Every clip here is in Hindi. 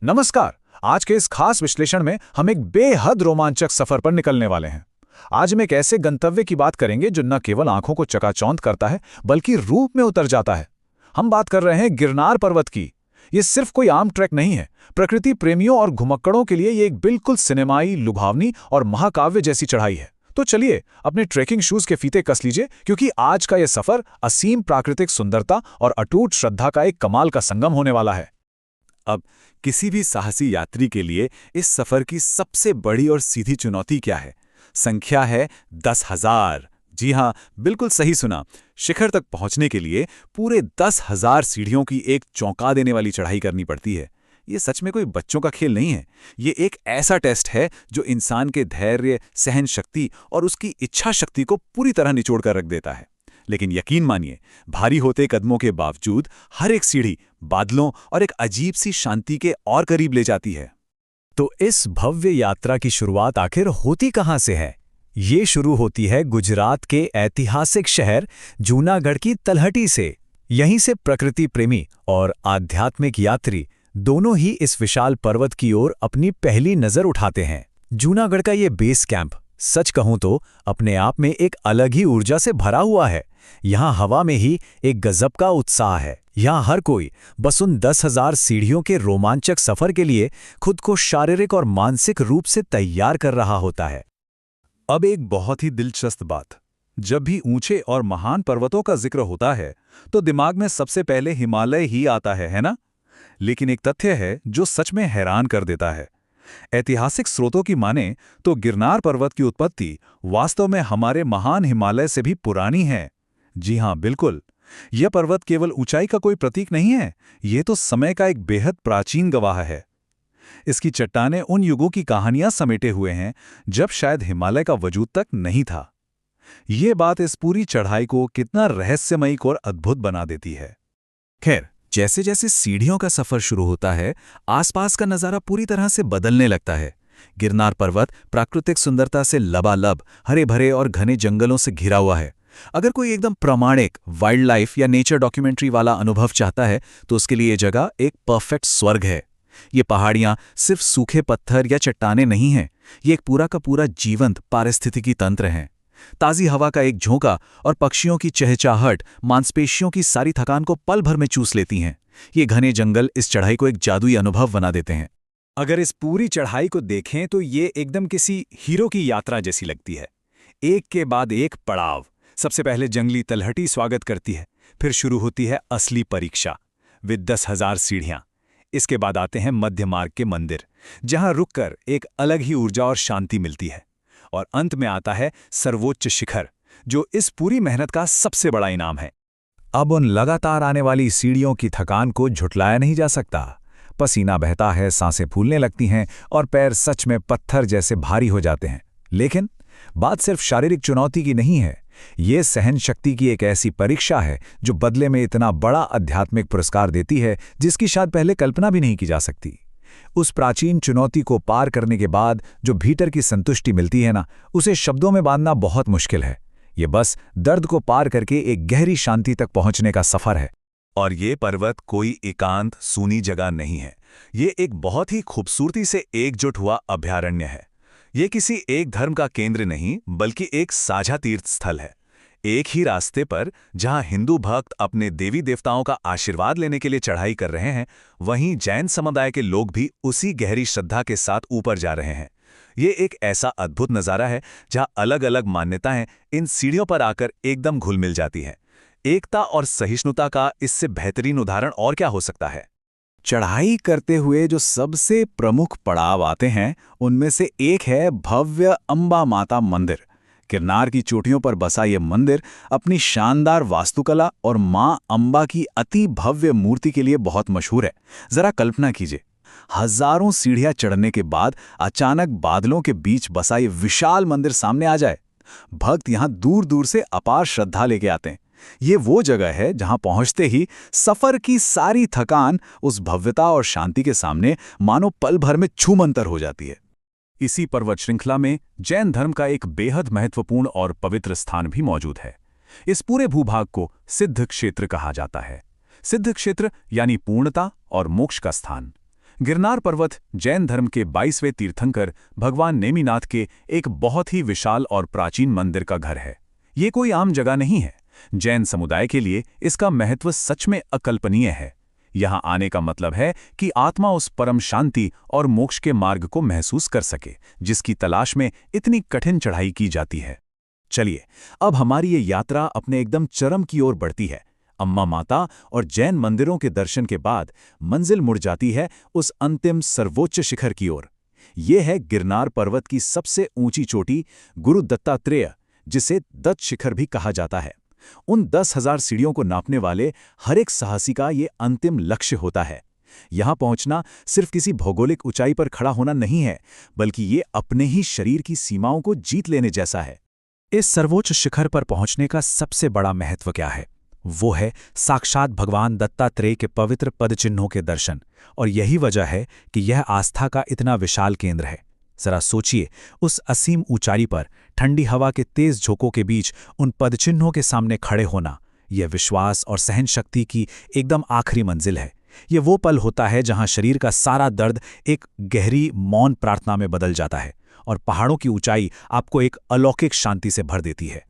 नमस्कार। आज के इस खास विश्लेषण में हम एक बेहद रोमांचक सफर पर निकलने वाले हैं। आज हम एक ऐसे गंतव्य की बात करेंगे जो न केवल आंखों को चकाचौंध करता है बल्कि रूप में उतर जाता है। हम बात कर रहे हैं गिरनार पर्वत की। ये सिर्फ कोई आम ट्रैक नहीं है। प्रकृति प्रेमियों और घुमक्कड़ों के लिए ये एक बिल्कुल सिनेमाई, लुभावनी और महाकाव्य जैसी चढ़ाई है। तो चलिए अपने ट्रेकिंग शूज के फीते कस लीजिए, क्योंकि आज का यह सफर असीम प्राकृतिक सुंदरता और अटूट श्रद्धा का एक कमाल का संगम होने वाला है। अब किसी भी साहसी यात्री के लिए इस सफर की सबसे बड़ी और सीधी चुनौती क्या है? संख्या है 10,000। जी हाँ, बिल्कुल सही सुना। शिखर तक पहुंचने के लिए पूरे 10,000 सीढ़ियों की एक चौंका देने वाली चढ़ाई करनी पड़ती है। ये सच में कोई बच्चों का खेल नहीं है। ये एक ऐसा टेस्ट है जो इंसान के धैर्य, सहन शक्ति और उसकी इच्छा शक्ति को पूरी तरह निचोड़ कर रख देता है। लेकिन यकीन मानिए, भारी होते कदमों के बावजूद हर एक सीढ़ी बादलों और एक अजीब सी शांति के और करीब ले जाती है। तो इस भव्य यात्रा की शुरुआत आखिर होती कहाँ से है? ये शुरू होती है गुजरात के ऐतिहासिक शहर जूनागढ़ की तलहटी से। यहीं से प्रकृति प्रेमी और आध्यात्मिक यात्री दोनों ही इस विशाल पर्वत की ओर अपनी पहली नजर उठाते हैं। जूनागढ़ का ये बेस कैंप सच कहूं तो अपने आप में एक अलग ही ऊर्जा से भरा हुआ है। यहाँ हवा में ही एक गजब का उत्साह है। यहाँ हर कोई बस उन 10,000 सीढ़ियों के रोमांचक सफर के लिए खुद को शारीरिक और मानसिक रूप से तैयार कर रहा होता है। अब एक बहुत ही दिलचस्प बात, जब भी ऊंचे और महान पर्वतों का जिक्र होता है तो दिमाग में सबसे पहले हिमालय ही आता है ना? लेकिन एक तथ्य है जो सच में हैरान कर देता है। ऐतिहासिक स्रोतों की माने तो गिरनार पर्वत की उत्पत्ति वास्तव में हमारे महान हिमालय से भी पुरानी है। जी हां, बिल्कुल। यह पर्वत केवल ऊंचाई का कोई प्रतीक नहीं है, ये तो समय का एक बेहद प्राचीन गवाह है। इसकी चट्टानें उन युगों की कहानियां समेटे हुए हैं जब शायद हिमालय का वजूद तक नहीं था। ये बात इस पूरी चढ़ाई को कितना रहस्यमयी और अद्भुत बना देती है। खैर, जैसे जैसे सीढ़ियों का सफर शुरू होता है, आसपास का नजारा पूरी तरह से बदलने लगता है। गिरनार पर्वत प्राकृतिक सुंदरता से लबालब हरे भरे और घने जंगलों से घिरा हुआ है। अगर कोई एकदम प्रामाणिक वाइल्ड लाइफ या नेचर डॉक्यूमेंट्री वाला अनुभव चाहता है तो उसके लिए ये जगह एक परफेक्ट स्वर्ग है। ये पहाड़ियां सिर्फ सूखे पत्थर या चट्टानें नहीं हैं, ये एक पूरा का पूरा जीवंत पारिस्थितिकी तंत्र हैं। ताज़ी हवा का एक झोंका और पक्षियों की चहचहाहट मांसपेशियों की सारी थकान को पल भर में चूस लेती हैं। ये घने जंगल इस चढ़ाई को एक जादुई अनुभव बना देते हैं। अगर इस पूरी चढ़ाई को देखें तो ये एकदम किसी हीरो की यात्रा जैसी लगती है। एक के बाद एक पड़ाव। सबसे पहले जंगली तलहटी स्वागत करती है, फिर शुरू होती है असली परीक्षा विद 10,000 सीढ़ियां। इसके बाद आते हैं मध्य मार्ग के मंदिर, जहां रुककर एक अलग ही ऊर्जा और शांति मिलती है। और अंत में आता है सर्वोच्च शिखर, जो इस पूरी मेहनत का सबसे बड़ा इनाम है। अब उन लगातार आने वाली सीढ़ियों की थकान को झुठलाया नहीं जा सकता। पसीना बहता है, सांसें फूलने लगती हैं और पैर सच में पत्थर जैसे भारी हो जाते हैं। लेकिन बात सिर्फ शारीरिक चुनौती की नहीं है, ये सहन शक्ति की एक ऐसी परीक्षा है जो बदले में इतना बड़ा आध्यात्मिक पुरस्कार देती है जिसकी शायद पहले कल्पना भी नहीं की जा सकती। उस प्राचीन चुनौती को पार करने के बाद जो भीतर की संतुष्टि मिलती है ना, उसे शब्दों में बांधना बहुत मुश्किल है। ये बस दर्द को पार करके एक गहरी शांति तक पहुंचने का सफर है। और ये पर्वत कोई एकांत सूनी जगह नहीं है, ये एक बहुत ही खूबसूरती से एकजुट हुआ अभयारण्य है। ये किसी एक धर्म का केंद्र नहीं बल्कि एक साझा तीर्थ स्थल है। एक ही रास्ते पर जहां हिंदू भक्त अपने देवी देवताओं का आशीर्वाद लेने के लिए चढ़ाई कर रहे हैं, वहीं जैन समुदाय के लोग भी उसी गहरी श्रद्धा के साथ ऊपर जा रहे हैं। ये एक ऐसा अद्भुत नज़ारा है जहां अलग अलग मान्यताएं इन सीढ़ियों पर आकर एकदम घुल मिल जाती हैं। एकता और सहिष्णुता का इससे बेहतरीन उदाहरण और क्या हो सकता है? चढ़ाई करते हुए जो सबसे प्रमुख पड़ाव आते हैं, उनमें से एक है भव्य अंबा माता मंदिर। गिरनार की चोटियों पर बसा ये मंदिर अपनी शानदार वास्तुकला और मां अंबा की अति भव्य मूर्ति के लिए बहुत मशहूर है। जरा कल्पना कीजिए, हजारों सीढ़ियां चढ़ने के बाद अचानक बादलों के बीच बसा ये विशाल मंदिर सामने आ जाए। भक्त यहां दूर दूर से अपार श्रद्धा लेके आते हैं। ये वो जगह है जहां पहुंचते ही सफर की सारी थकान उस भव्यता और शांति के सामने मानो पल भर में छूमंतर हो जाती है। इसी पर्वत श्रृंखला में जैन धर्म का एक बेहद महत्वपूर्ण और पवित्र स्थान भी मौजूद है। इस पूरे भूभाग को सिद्ध क्षेत्र कहा जाता है। सिद्ध क्षेत्र यानी पूर्णता और मोक्ष का स्थान। गिरनार पर्वत जैन धर्म के 22वें तीर्थंकर भगवान नेमिनाथ के एक बहुत ही विशाल और प्राचीन मंदिर का घर है। ये कोई आम जगह नहीं है। जैन समुदाय के लिए इसका महत्व सच में अकल्पनीय है। यहाँ आने का मतलब है कि आत्मा उस परम शांति और मोक्ष के मार्ग को महसूस कर सके, जिसकी तलाश में इतनी कठिन चढ़ाई की जाती है। चलिए, अब हमारी ये यात्रा अपने एकदम चरम की ओर बढ़ती है। अम्बा माता और जैन मंदिरों के दर्शन के बाद मंजिल मुड़ जाती है उस अंतिम सर्वोच्च शिखर की ओर। ये है गिरनार पर्वत की सबसे ऊंची चोटी, गुरु दत्तात्रेय, जिसे दत्त शिखर भी कहा जाता है। उन 10,000 सीढ़ियों को नापने वाले हर एक साहसी का ये अंतिम लक्ष्य होता है। यहां पहुंचना सिर्फ किसी भौगोलिक ऊंचाई पर खड़ा होना नहीं है, बल्कि ये अपने ही शरीर की सीमाओं को जीत लेने जैसा है। इस सर्वोच्च शिखर पर पहुंचने का सबसे बड़ा महत्व क्या है? वो है साक्षात भगवान दत्तात्रेय के पवित्र पदचिन्हों के दर्शन। और यही वजह है कि यह आस्था का इतना विशाल केंद्र है। जरा सोचिए, उस असीम ऊंचाई पर ठंडी हवा के तेज झोंकों के बीच उन पदचिन्हों के सामने खड़े होना, यह विश्वास और सहन शक्ति की एकदम आखिरी मंजिल है। ये वो पल होता है जहां शरीर का सारा दर्द एक गहरी मौन प्रार्थना में बदल जाता है और पहाड़ों की ऊंचाई आपको एक अलौकिक शांति से भर देती है।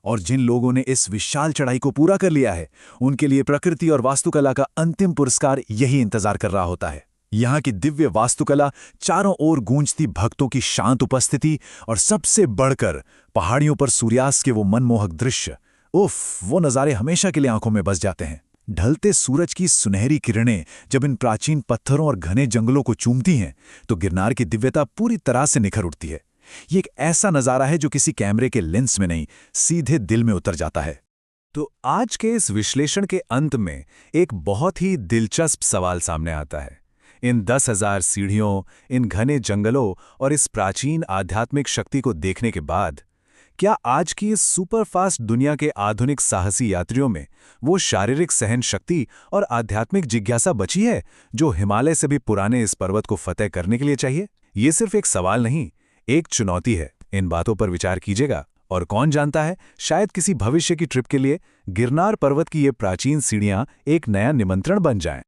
और जिन लोगों ने इस विशाल चढ़ाई को पूरा कर लिया है, उनके लिए प्रकृति और वास्तुकला का अंतिम पुरस्कार यही इंतजार कर रहा होता है। यहाँ की दिव्य वास्तुकला, चारों ओर गूंजती भक्तों की शांत उपस्थिति और सबसे बढ़कर पहाड़ियों पर सूर्यास्त के वो मनमोहक दृश्य, उफ, वो नज़ारे हमेशा के लिए आंखों में बस जाते हैं। ढलते सूरज की सुनहरी किरणें जब इन प्राचीन पत्थरों और घने जंगलों को चूमती हैं, तो गिरनार की दिव्यता पूरी तरह से निखर उठती है। ये एक ऐसा नज़ारा है जो किसी कैमरे के लेंस में नहीं, सीधे दिल में उतर जाता है। तो आज के इस विश्लेषण के अंत में एक बहुत ही दिलचस्प सवाल सामने आता है। इन 10,000 सीढ़ियों, इन घने जंगलों और इस प्राचीन आध्यात्मिक शक्ति को देखने के बाद क्या आज की इस सुपरफास्ट दुनिया के आधुनिक साहसी यात्रियों में वो शारीरिक सहन शक्ति और आध्यात्मिक जिज्ञासा बची है जो हिमालय से भी पुराने इस पर्वत को फतेह करने के लिए चाहिए? ये सिर्फ एक सवाल नहीं, एक चुनौती है। इन बातों पर विचार कीजिएगा और कौन जानता है, शायद किसी भविष्य की ट्रिप के लिए गिरनार पर्वत की ये प्राचीन सीढ़ियां एक नया निमंत्रण बन जाएं।